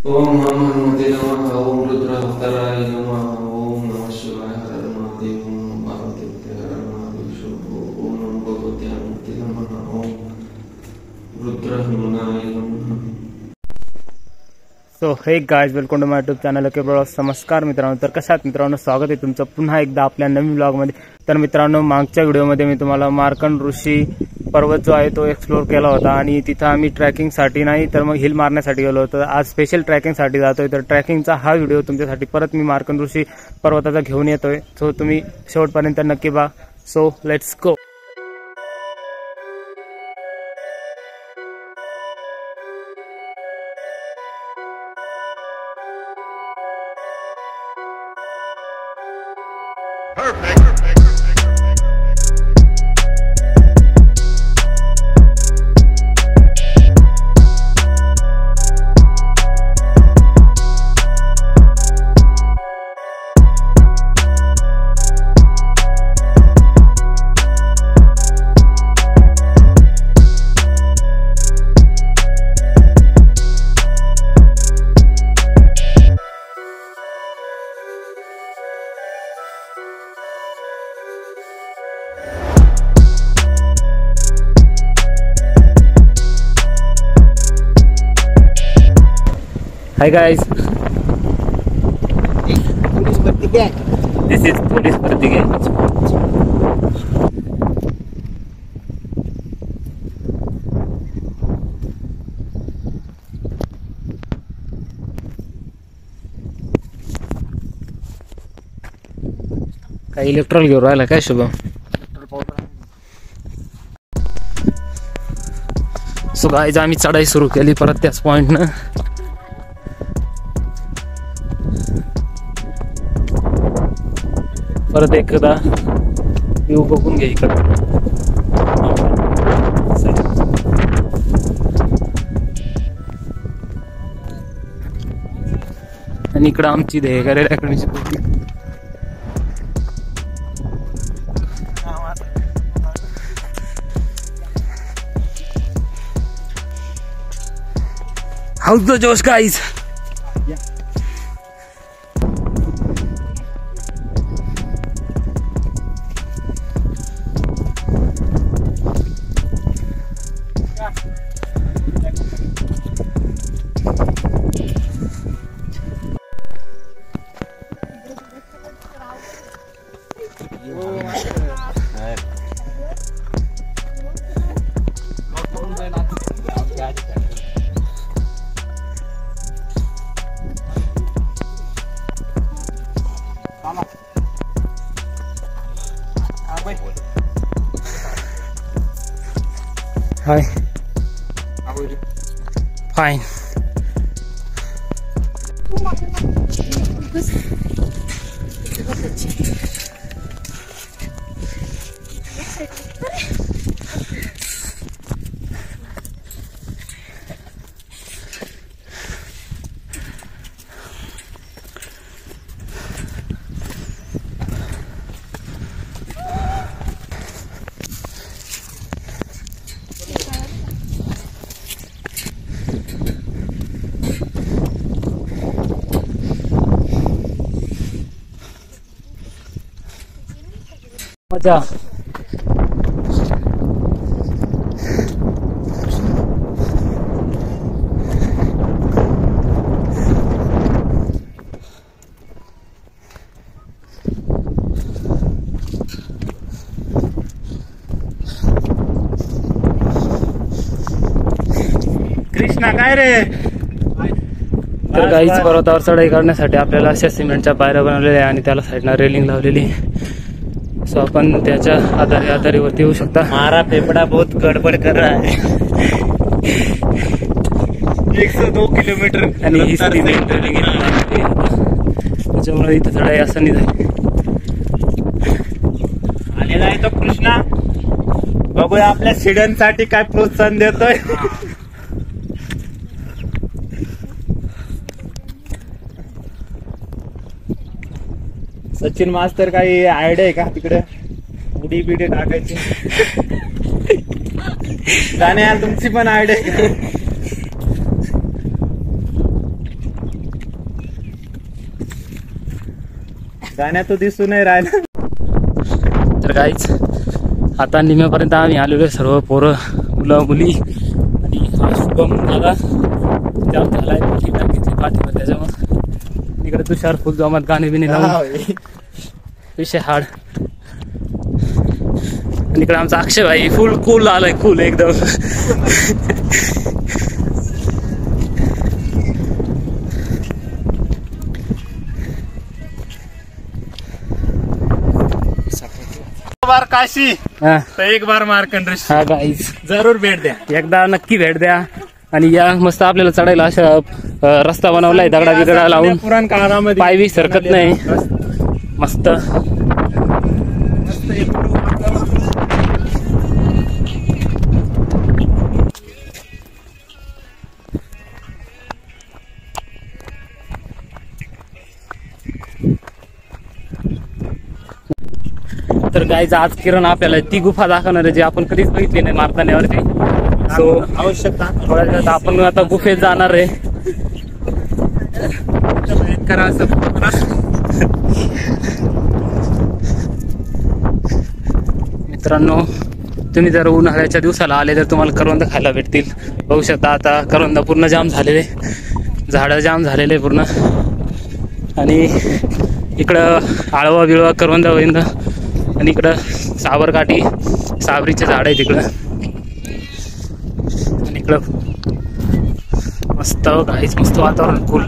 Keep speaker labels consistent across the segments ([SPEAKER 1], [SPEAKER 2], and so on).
[SPEAKER 1] ओम नमः हनुमते नमः। ओम रुद्रावताराय नमः। ओम नमः शिवाय। हर हर महादेव। ओम पार्वती हर हर महादेव। शुभ। ओम नमो भगवते हनुमते नमः। ओम रुद्र हनुमानाय नमः।
[SPEAKER 2] So hey guys, welcome to my YouTube channel okay blogs. नमस्कार मित्रांनो, तर कशा आहात मित्रांनो? स्वागत आहे तुमचं पुन्हा एकदा आपल्या नवीन ब्लॉगमध्ये। तर मित्रांनो, मागच्या व्हिडिओमध्ये मी तुम्हाला मार्कंड ऋषी पर्वत जो आहे तो एक्सप्लोर केला होता आणि तिथं आम्ही ट्रॅकिंगसाठी नाही तर मग हिल मारण्यासाठी गेलो होतो। आज स्पेशल ट्रॅकिंगसाठी जातोय, तर ट्रॅकिंगचा हा व्हिडिओ तुमच्यासाठी परत मी मार्कंड ऋषी पर्वताचा घेऊन येतोय। सो तुम्ही शेवटपर्यंत नक्की बघा। So let's go. Hi guys,
[SPEAKER 3] Police Bharti Gang.
[SPEAKER 2] this is Police Bharti Gang. काय इलेक्ट्रॉल घेऊन राहिला काय शुभम? सो गाइस, आम्ही चढाई सुरू केली परत त्याच पॉइंटनं। परत एकदा व्ह्यू बघून घे इकडं। आणि इकडं आमची देहगारे अकॅडमीची पोटी। How's the Josh guys? Hi.
[SPEAKER 1] How are you?
[SPEAKER 2] Fine. मजा.
[SPEAKER 3] कृष्णा काय रे.
[SPEAKER 2] तर गाईच पर्वतावर चढाई करण्यासाठी आपल्याला अशा सिमेंटच्या पायऱ्या बनवलेल्या आहे आणि त्याला साईडला रेलिंग लावलेली. सो आपण त्याच्या आधारीवरती येऊ शकता.
[SPEAKER 3] मारा फेफड़ा बहुत गडबड कर रहा है. 102 किलोमीटर
[SPEAKER 2] आणि ही सिमेंट रेलिंग त्याच्यामुळे इथं चढाई असं नाही झाली.
[SPEAKER 3] आलेला आहे तो कृष्णा. बघूया आपल्या शिड्यांसाठी काय प्रोत्साहन देतोय. सचिन मास्तर काही आयडिया आहे का तिकडे उडी बिडी टाकायची. गाण्या तुमची पण आयडिया आहे का. गाण्या तो दिसू नाही राहिला.
[SPEAKER 2] तर गाईच आता निम्यापर्यंत आम्ही आलेलो सर्व पोरं मुलं मुली आणि हा शुभम दादा जाम झालाय पाठीवर. त्याच्यामुळे इकडे तुषार फुल जमात गाणे बिने लावून विषय हाड. आणि इकडे आमचा अक्षय भाई फुल कूल आलाय. कूल एकदम.
[SPEAKER 3] बार काशी
[SPEAKER 2] हा
[SPEAKER 3] तर एक बार मार्कंड ऋषी.
[SPEAKER 2] हा गाईज
[SPEAKER 3] जरूर भेट द्या.
[SPEAKER 2] एकदा नक्की भेट द्या. आणि या मस्त आपल्याला चढायला अशा रस्ता बनवलाय दगडा बिगडा लावून.
[SPEAKER 3] पुराण काळामध्ये
[SPEAKER 2] पाय बी सरकत नाही. मस्त. तर गाईज आज किरण आपल्याला ती गुफा दाखवणार आहे जी आपण कधीच बघितली नाही मारताण्यावरती. सो
[SPEAKER 3] आवश्यकता
[SPEAKER 2] थोड्या वेळात आपण आता गुफेत जाणार आहे.
[SPEAKER 3] करा असं.
[SPEAKER 2] मित्रांनो तुम्ही जर उन्हाळ्याच्या दिवसाला आले तर तुम्हाला करवंद खायला भेटतील. बघू शकता आता करवंद पूर्ण जाम झालेले. झाडं जाम झालेले पूर्ण. आणि इकडं आळवा बिळवा करवंद वैंद. आणि इकडं सावरकाठी सावरीचे झाड आहे तिकडं. आणि इकडं मस्त काहीच मस्त वातावरण कूल.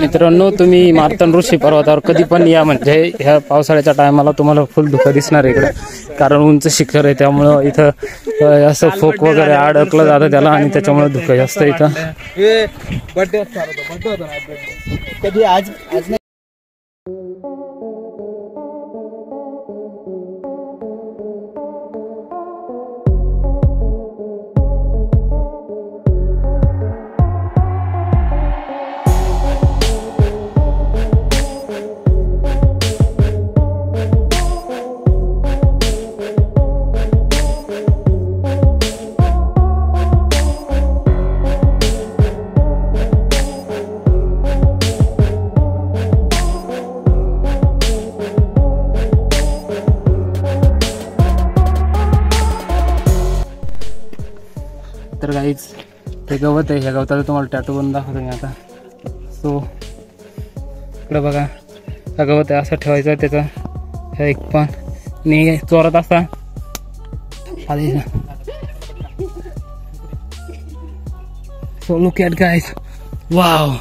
[SPEAKER 2] मित्रांनो तुम्ही मार्तंड ऋषी पर्वतावर कधी पण या. म्हणजे ह्या पावसाळ्याच्या टायमाला तुम्हाला फुल धुकं दिसणार आहे इकडं. कारण उंच शिखर आहे त्यामुळं इथं असं फोक वगैरे अडकलं जातं त्याला आणि त्याच्यामुळे धुकं जास्त इथं.
[SPEAKER 3] बर्थडे कधी आज नाही.
[SPEAKER 2] तर गाईच ते गवत आहे. ह्या गवताचा तुम्हाला टॅटू बनवून दाखवतो मी आता. सो इकडं बघा हा गवत आहे. असं ठेवायचं आहे त्याचं. ह्या एक पण आणि चोरत असा आधी. So look at guys. Wow.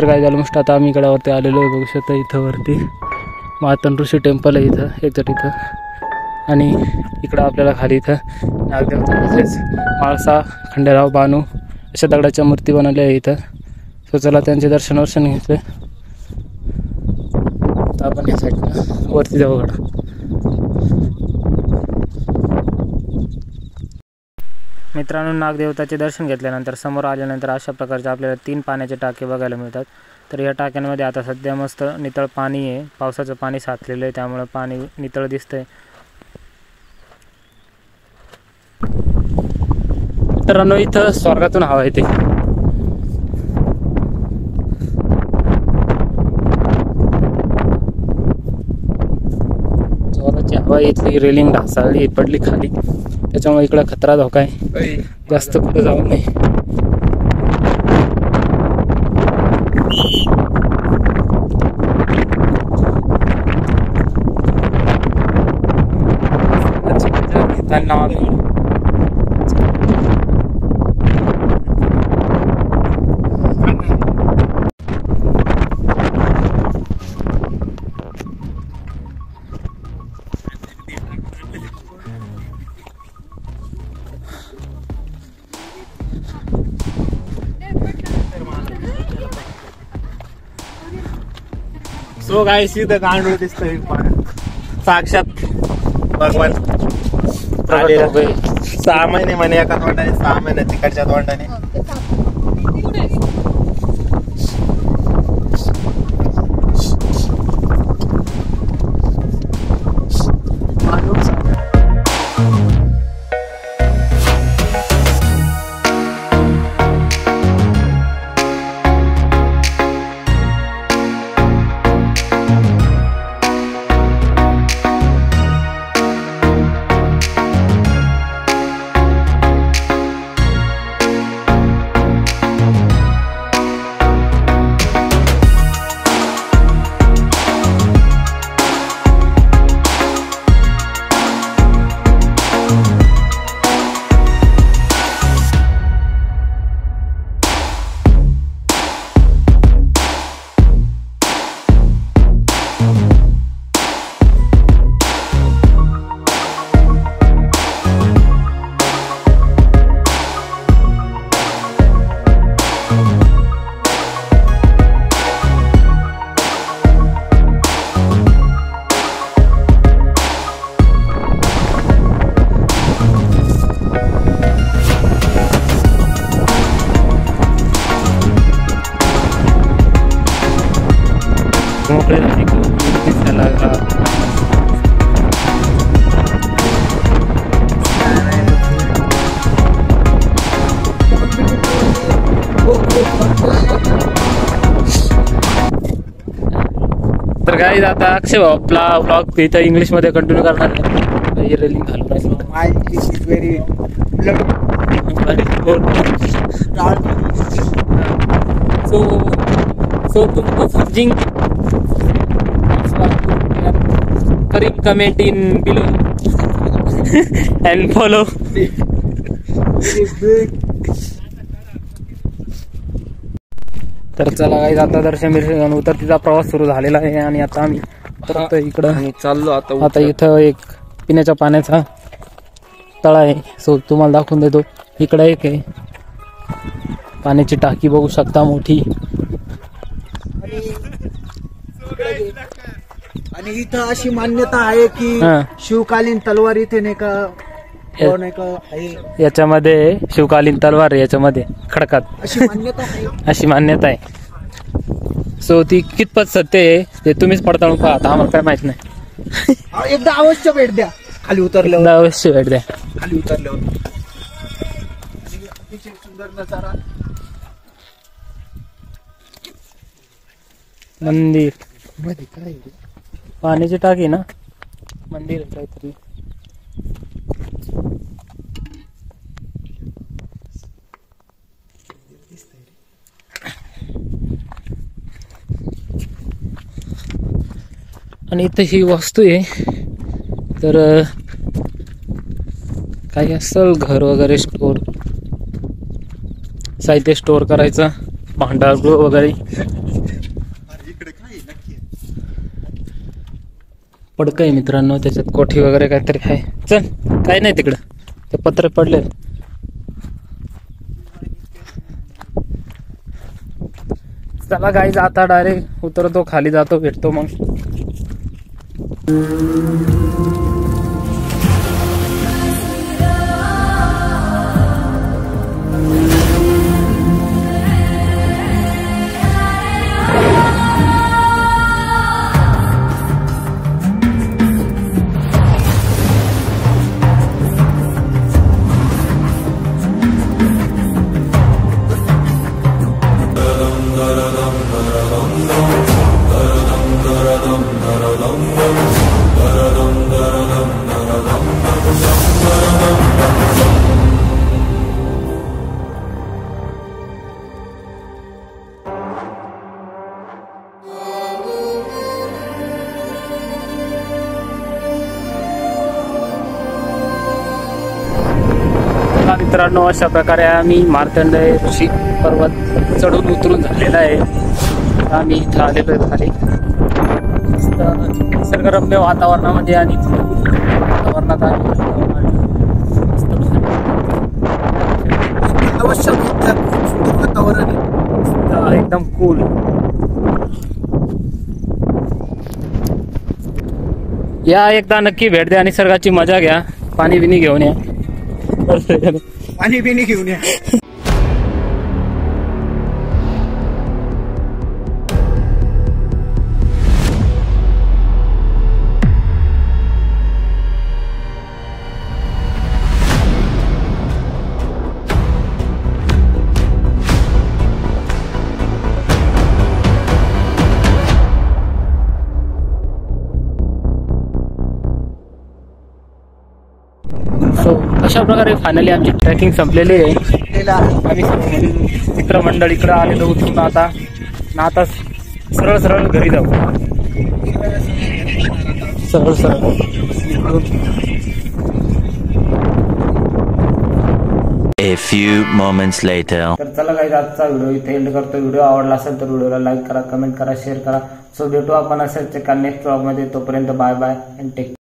[SPEAKER 2] तर काय झालं मस्त आता आम्ही गडावरती आलेलो आहे. बघू शकता इथं वरती मार्कंड ऋषी टेम्पल आहे इथं एक्झॅक्ट इथं. आणि इकडं आपल्याला खाली इथं नागदेवता तसेच माळसा खंडेराव बानू अशा दगडाच्या मूर्ती बनवल्या आहे इथं. सो चला त्यांचे दर्शन घेतलं. तर आपण या साईडला वरती जाऊ गडा. मित्रांनो नागदेवताचे दर्शन घेतल्यानंतर समोर आल्यानंतर अशा प्रकारचे आपल्याला 3 पाण्याचे टाके बघायला मिळतात. तर या टाक्यांमध्ये आता सध्या मस्त नितळ पाणी आहे. पावसाचं पाणी साचलेलं आहे त्यामुळे पाणी नितळ दिसतंय. मित्रांनो इथं स्वर्गातून हवा येते. जोराची हवा इथली रेलिंग ढासळली पडली खाली त्याच्यामुळे इकडं खतरा धोका आहे. जास्त पुढे जाऊ नये.
[SPEAKER 3] सो गाईस इथं गांडूळ दिसतंय साक्षात भगवान आलेला. 6 महिने म्हणे एका तोंडाने 6 महिने तिकडच्या तोंडाने.
[SPEAKER 2] तर गाईज आता अक्षय भाऊ आपला ब्लॉग इथं इंग्लिशमध्ये कंटिन्यू करणार आहे. रेलिंग घालून समजिंग करीम comment in below and follow. तर चला गाईज आता दर्शन बिर्शन उतरतीचा प्रवास सुरू झालेला आहे आणि आता आम्ही परत इकडं
[SPEAKER 1] चाललो
[SPEAKER 2] आता इथं एक पिण्याच्या पाण्याचा तळा आहे. सो तुम्हाला दाखवून देतो. इकडं एक आहे पाण्याची टाकी बघू शकता मोठी.
[SPEAKER 4] आणि इथं अशी मान्यता आहे की शिवकालीन तलवार इथे नाही का
[SPEAKER 2] याच्यामध्ये शिवकालीन तलवार याच्यामध्ये खडकात अशी मान्यता आहे. सो ती कितपत सत्य आहे ते तुम्हीच पडताळून पाहता. आम्हाला काय माहित नाही.
[SPEAKER 4] एकदा अवश्य भेट द्या. खाली उतरल्यावर
[SPEAKER 2] अवश्य भेट द्या.
[SPEAKER 4] खाली उतरल्यावर अतिशय सुंदर नजारा.
[SPEAKER 2] मंदिर
[SPEAKER 4] मध्ये काय
[SPEAKER 2] पाण्याची टाकी ना मंदिर आहे काहीतरी. आणि इथं ही वस्तू आहे. तर काही असेल घर वगैरे स्टोर साहित्य स्टोर करायचं भांडारगृह वगैरे पडकं आहे मित्रांनो, त्याच्यात कोठी वगैरे काहीतरी आहे. चल काही नाही तिकडं, ते पत्रे पडले. चला गाईज आता डायरेक्ट उतरतो, खाली जातो, भेटतो मग. मित्रांनो अशा प्रकारे आम्ही मार्कंडेय ऋषी पर्वत चढून उतरून झालेला आहे. आम्ही इथं आलेलो आहे खाली. निसर्गरम्य वातावरणामध्ये आणि वातावरणात वातावरण एकदम कूल. या एकदा नक्की भेट द्या, निसर्गाची मजा घ्या, पाणी बिनी घेऊन या.
[SPEAKER 4] पाणी बिणी घेऊन या.
[SPEAKER 2] सो अशा प्रकारे फायनली आमची ट्रेकिंग संपलेली आहे. आम्ही मित्रमंडळ इकडं आलेलो उतरून आता सरळ सरळ घरी जाऊ. सरळ सरळ
[SPEAKER 5] A few moments later.
[SPEAKER 2] तर चला गाईज आजचा व्हिडिओ इथे एंड करतो. व्हिडिओ आवडला असेल तर व्हिडिओला लाईक करा, कमेंट करा, शेअर करा. सो भेटू आपण असेच एका नेक्स्ट व्लॉग मध्ये. तोपर्यंत बाय बाय अँड टेक.